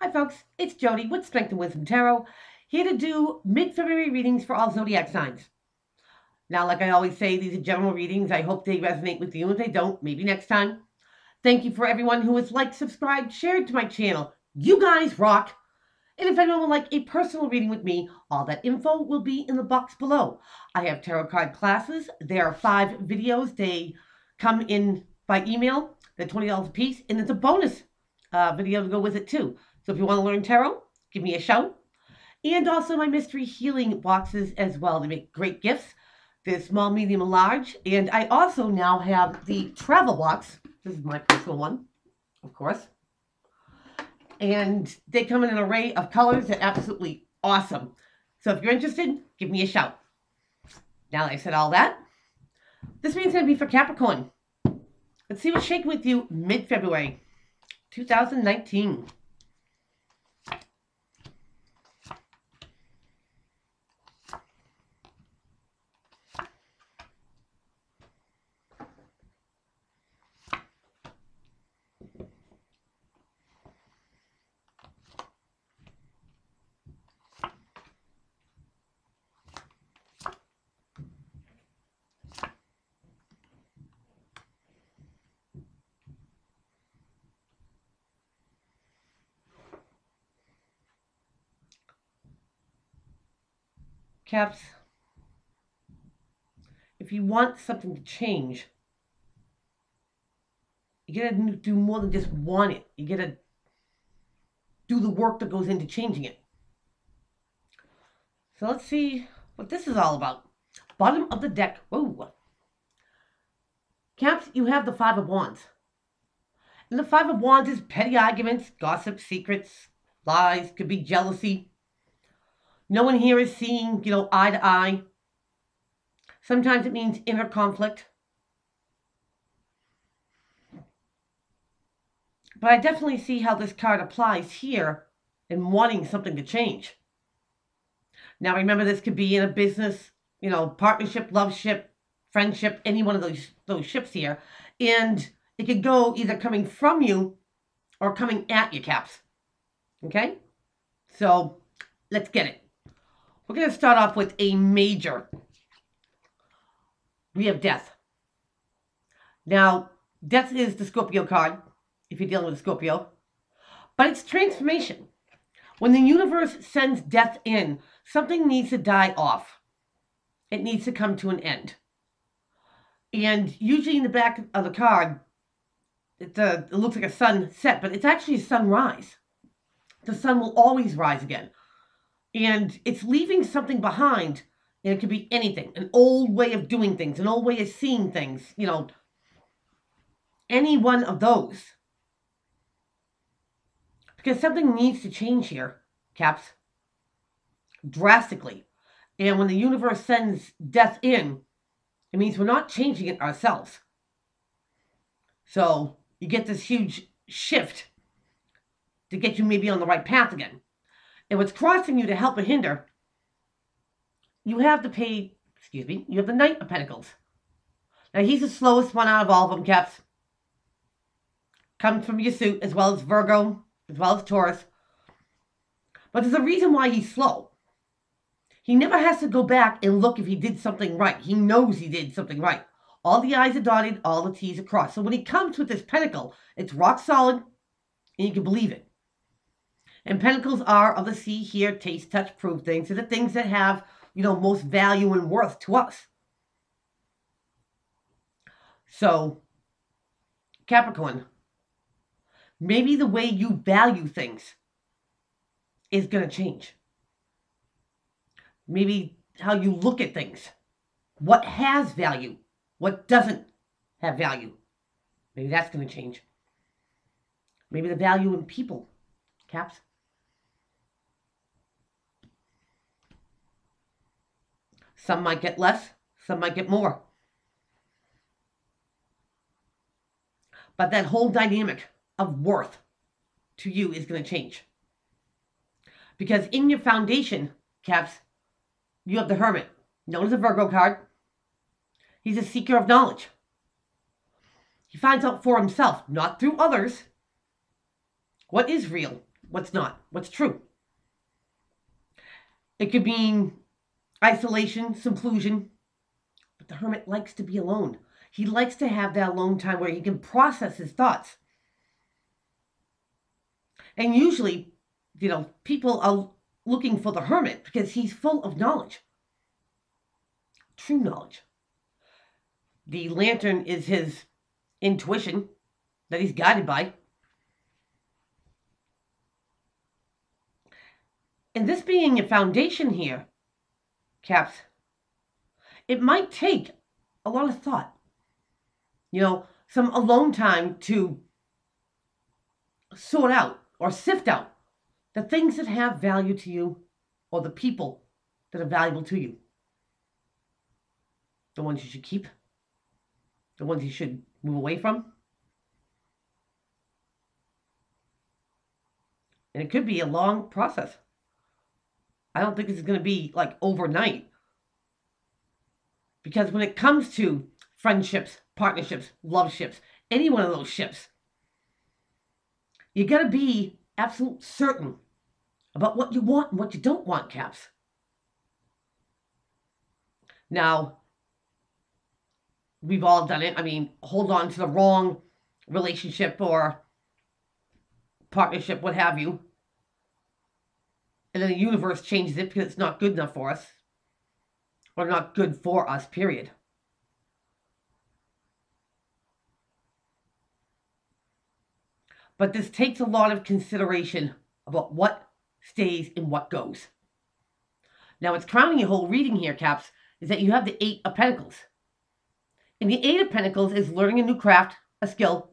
Hi folks, it's Jody with Strength and Wisdom Tarot, here to do mid-February readings for all zodiac signs. Now, like I always say, these are general readings. I hope they resonate with you. If they don't, maybe next time. Thank you for everyone who has liked, subscribed, shared to my channel. You guys rock! And if anyone would like a personal reading with me, all that info will be in the box below. I have tarot card classes. There are 5 videos. They come in by email. They're $20 a piece, and there's a bonus video to go with it too. So if you want to learn tarot, give me a shout. And also my mystery healing boxes as well. They make great gifts. They're small, medium, and large. And I also now have the travel box. This is my personal one, of course. And they come in an array of colors. They're absolutely awesome. So if you're interested, give me a shout. Now that I said all that, this reading's going to be for Capricorn. Let's see what's shaking with you mid-February 2019. Caps, if you want something to change, you gotta do more than just want it. You gotta do the work that goes into changing it. So let's see what this is all about. Bottom of the deck. Whoa. Caps, you have the 5 of Wands. And the 5 of Wands is petty arguments, gossip, secrets, lies, could be jealousy. No one here is seeing, eye to eye. Sometimes it means inner conflict. But I definitely see how this card applies here in wanting something to change. Now remember, this could be in a business, partnership, love ship, friendship, any one of those ships here. And it could go either coming from you or coming at you, Caps. Okay? So let's get it. We're going to start off with a major. We have death. Now, death is the Scorpio card, if you're dealing with a Scorpio. But it's transformation. When the universe sends death in, something needs to die off. It needs to come to an end. And usually in the back of the card, it looks like a sunset, but it's actually a sunrise. The sun will always rise again. And it's leaving something behind, and it could be anything. An old way of doing things, an old way of seeing things, any one of those. Because something needs to change here, Caps, drastically. And when the universe sends death in, it means we're not changing it ourselves. So you get this huge shift to get you maybe on the right path again. And what's crossing you to help or hinder, you have the Knight of Pentacles. Now, he's the slowest one out of all of them, Caps. Comes from your suit, as well as Virgo, as well as Taurus. But there's a reason why he's slow. He never has to go back and look if he did something right. He knows he did something right. All the I's are dotted, all the T's are crossed. So when he comes with this pentacle, it's rock solid, and you can believe it. And pentacles are of the see, hear, taste, touch, prove things. They're the things that have, most value and worth to us. So, Capricorn, maybe the way you value things is going to change. Maybe how you look at things. What has value? What doesn't have value? Maybe that's going to change. Maybe the value in people, Caps. Some might get less, some might get more. But that whole dynamic of worth to you is going to change. Because in your foundation, Caps, you have the Hermit, known as a Virgo card. He's a seeker of knowledge. He finds out for himself, not through others, what is real what's not, what's true. It could mean isolation, seclusion, but the hermit likes to be alone. He likes to have that alone time where he can process his thoughts. And usually, people are looking for the hermit because he's full of knowledge, true knowledge. The lantern is his intuition that he's guided by. And this being a foundation here, Caps, it might take a lot of thought. Some alone time to sort out or sift out the things that have value to you or the people that are valuable to you. The ones you should keep, the ones you should move away from. And it could be a long process. I don't think this is going to be like overnight. Because when it comes to friendships, partnerships, love ships, any one of those ships, you got to be absolute certain about what you want and what you don't want, Caps. Now, we've all done it. I mean, hold on to the wrong relationship or partnership, what have you. And then the universe changes it because it's not good enough for us. Or not good for us, period. But this takes a lot of consideration about what stays and what goes. Now, what's crowning your whole reading here, Caps, is that you have the Eight of Pentacles. And the Eight of Pentacles is learning a new craft, a skill.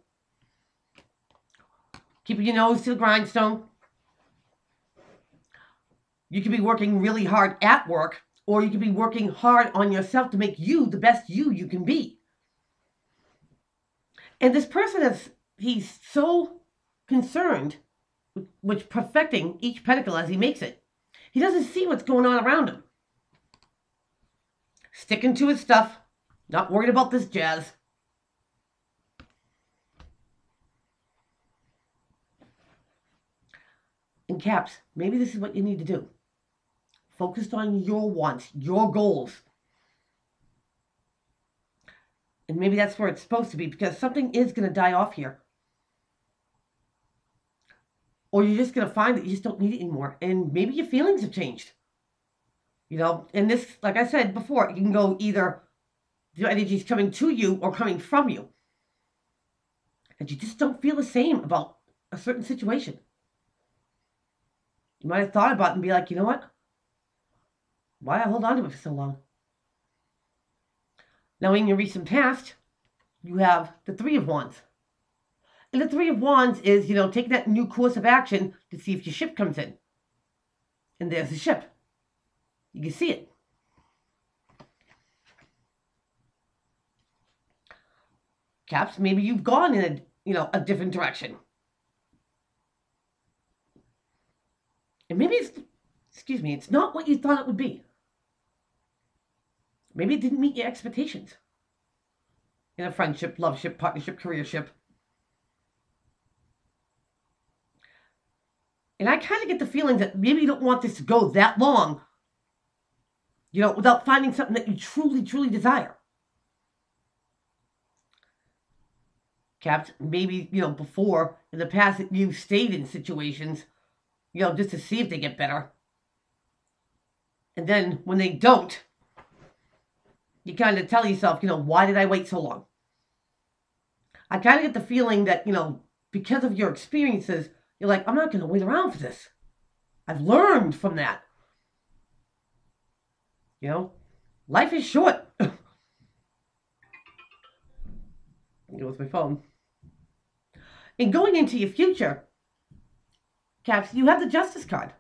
Keeping your nose to the grindstone. You could be working really hard at work, or you could be working hard on yourself to make you the best you can be. And this person he's so concerned with perfecting each pentacle as he makes it. He doesn't see what's going on around him. Sticking to his stuff, not worried about this jazz. And Caps, maybe this is what you need to do. Focused on your wants, your goals. And maybe that's where it's supposed to be, because something is going to die off here. Or you're just going to find that you just don't need it anymore. And maybe your feelings have changed. And this, like I said before, you can go either the energy's coming to you or coming from you. And you just don't feel the same about a certain situation. You might have thought about it and be like, you know what? Why I hold on to it for so long? Now, in your recent past, you have the Three of Wands. And the Three of Wands is, taking that new course of action to see if your ship comes in. And there's the ship. You can see it. Caps, maybe you've gone in a different direction. And maybe it's not what you thought it would be. Maybe it didn't meet your expectations. In a friendship, love ship, partnership, career ship. And I kind of get the feeling that maybe you don't want this to go that long, without finding something that you truly, truly desire. Caps, maybe, before, in the past, you've stayed in situations, just to see if they get better. And then when they don't, you kind of tell yourself, why did I wait so long? I kind of get the feeling that, because of your experiences, you're like, I'm not going to wait around for this. I've learned from that. Life is short. It was my phone. And going into your future, Caps, you have the Justice card.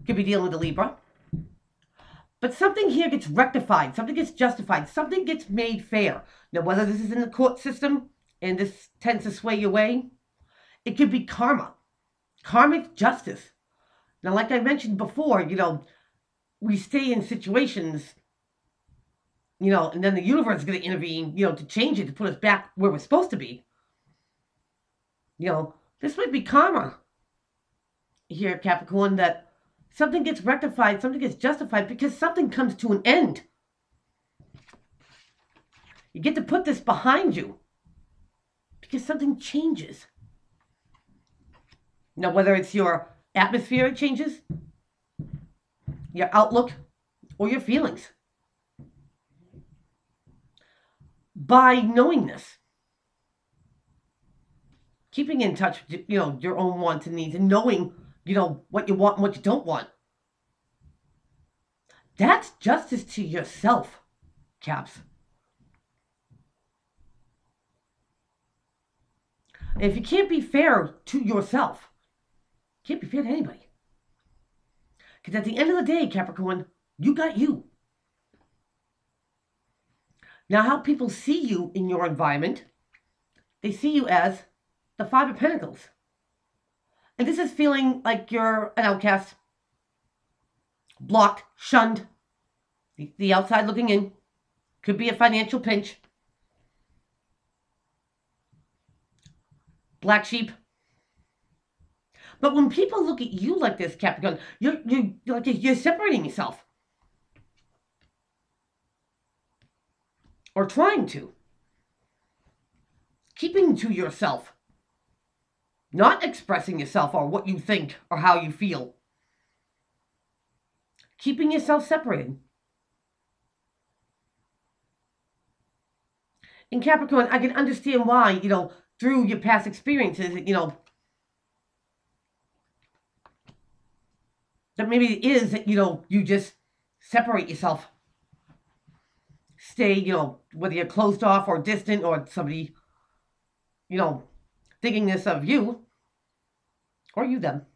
Could be dealing with a Libra. But something here gets rectified. Something gets justified. Something gets made fair. Now, whether this is in the court system and this tends to sway your way, it could be karma. Karmic justice. Now, like I mentioned before, we stay in situations, and then the universe is going to intervene, to change it, to put us back where we're supposed to be. This might be karma. here, Capricorn, that something gets rectified, something gets justified because something comes to an end. You get to put this behind you because something changes. Now, whether it's your atmosphere changes, your outlook, or your feelings. By knowing this, keeping in touch with, your own wants and needs, and knowing, what you want and what you don't want. That's justice to yourself, Caps. If you can't be fair to yourself, you can't be fair to anybody. Because at the end of the day, Capricorn, you got you. Now, how people see you in your environment, they see you as the Five of Pentacles. And this is feeling like you're an outcast, blocked, shunned, the outside looking in. Could be a financial pinch. Black sheep. But when people look at you like this, Capricorn, you're separating yourself. Or trying to. Keeping to yourself. Not expressing yourself or what you think or how you feel. Keeping yourself separated. In Capricorn, I can understand why, through your past experiences, that maybe it is that, you just separate yourself. Stay, whether you're closed off or distant or somebody, thinking this of you or you them.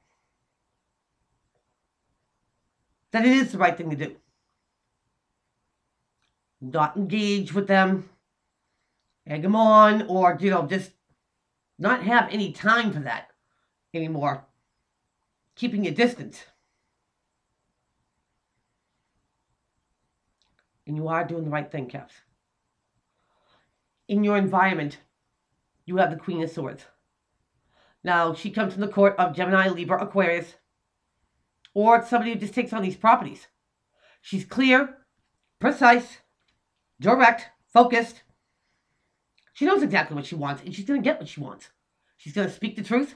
That it is the right thing to do. Not engage with them, egg them on, or, just not have any time for that anymore. Keeping your distance. And you are doing the right thing, Caps. In your environment, you have the Queen of Swords. Now, she comes from the court of Gemini, Libra, Aquarius, or it's somebody who just takes on these properties. She's clear, precise, direct, focused. She knows exactly what she wants, and she's going to get what she wants. She's going to speak the truth,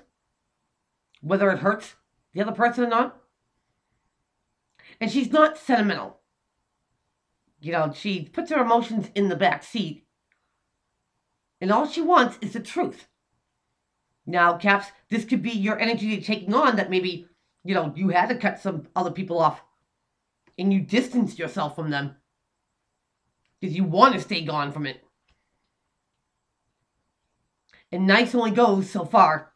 whether it hurts the other person or not. And she's not sentimental. She puts her emotions in the back seat, and all she wants is the truth. Now, Caps, this could be your energy you're taking on that maybe, you had to cut some other people off, and you distanced yourself from them because you want to stay gone from it. And nice only goes so far.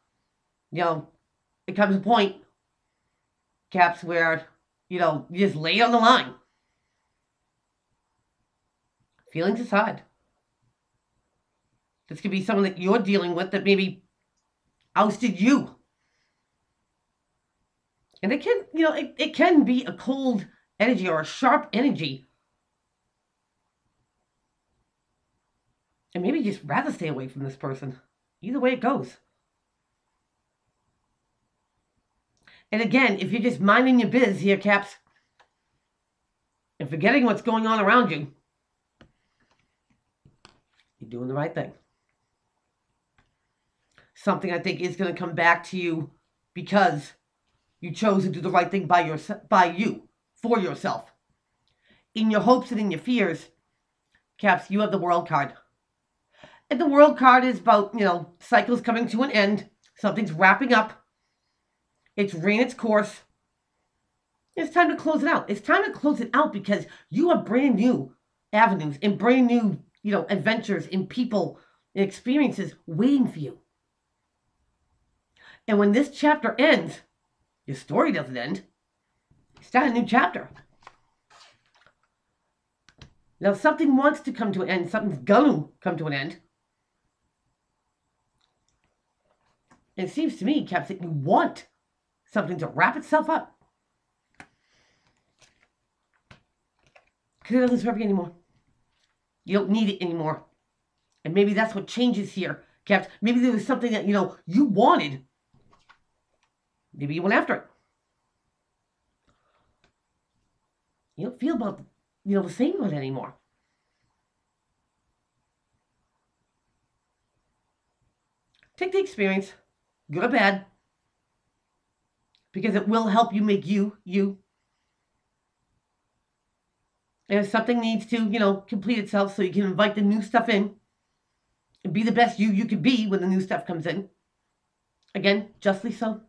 It comes a point, Caps, where, you just lay it on the line. Feelings aside. This could be someone that you're dealing with that maybe ousted you. And it can, it can be a cold energy or a sharp energy. And maybe just rather stay away from this person. Either way it goes. And again, if you're just minding your biz here, Caps, and forgetting what's going on around you, you're doing the right thing. Something I think is going to come back to you because you chose to do the right thing by you, for yourself. In your hopes and in your fears, Caps, you have the World card. And the World card is about, cycles coming to an end. Something's wrapping up. It's ran its course. It's time to close it out. It's time to close it out because you have brand new avenues and brand new, adventures and people and experiences waiting for you. And when this chapter ends, your story doesn't end. You start a new chapter. Now, something wants to come to an end. Something's going to come to an end. And it seems to me, Caps, that you want something to wrap itself up. Because it doesn't serve you anymore. You don't need it anymore. And maybe that's what changes here, Caps. Maybe there was something that, you wanted. Maybe you went after it. You don't feel about, the same about it anymore. Take the experience, good or bad, because it will help you make you, you. And if something needs to, complete itself so you can invite the new stuff in and be the best you can be when the new stuff comes in. Again, justly so.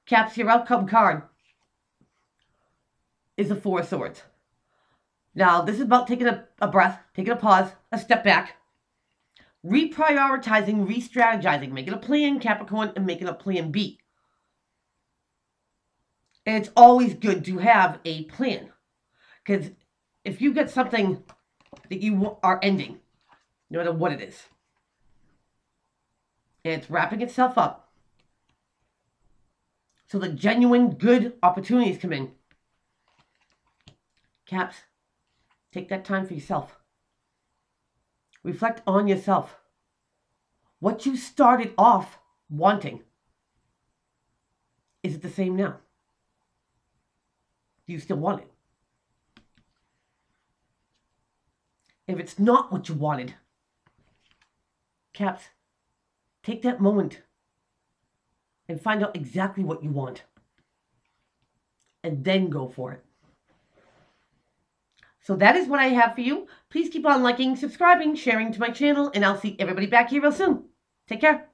Caps, your outcome card is the Four of Swords. Now, this is about taking a breath, taking a pause, a step back, reprioritizing, re-strategizing, making a plan, Capricorn, and making a plan B. And it's always good to have a plan. Because if you get something that you are ending, no matter what it is, and it's wrapping itself up, so the genuine good opportunities come in, Caps, take that time for yourself. Reflect on yourself. What you started off wanting, is it the same now? Do you still want it? If it's not what you wanted, Caps, take that moment and find out exactly what you want. And then go for it. So that is what I have for you. Please keep on liking, subscribing, sharing to my channel, and I'll see everybody back here real soon. Take care.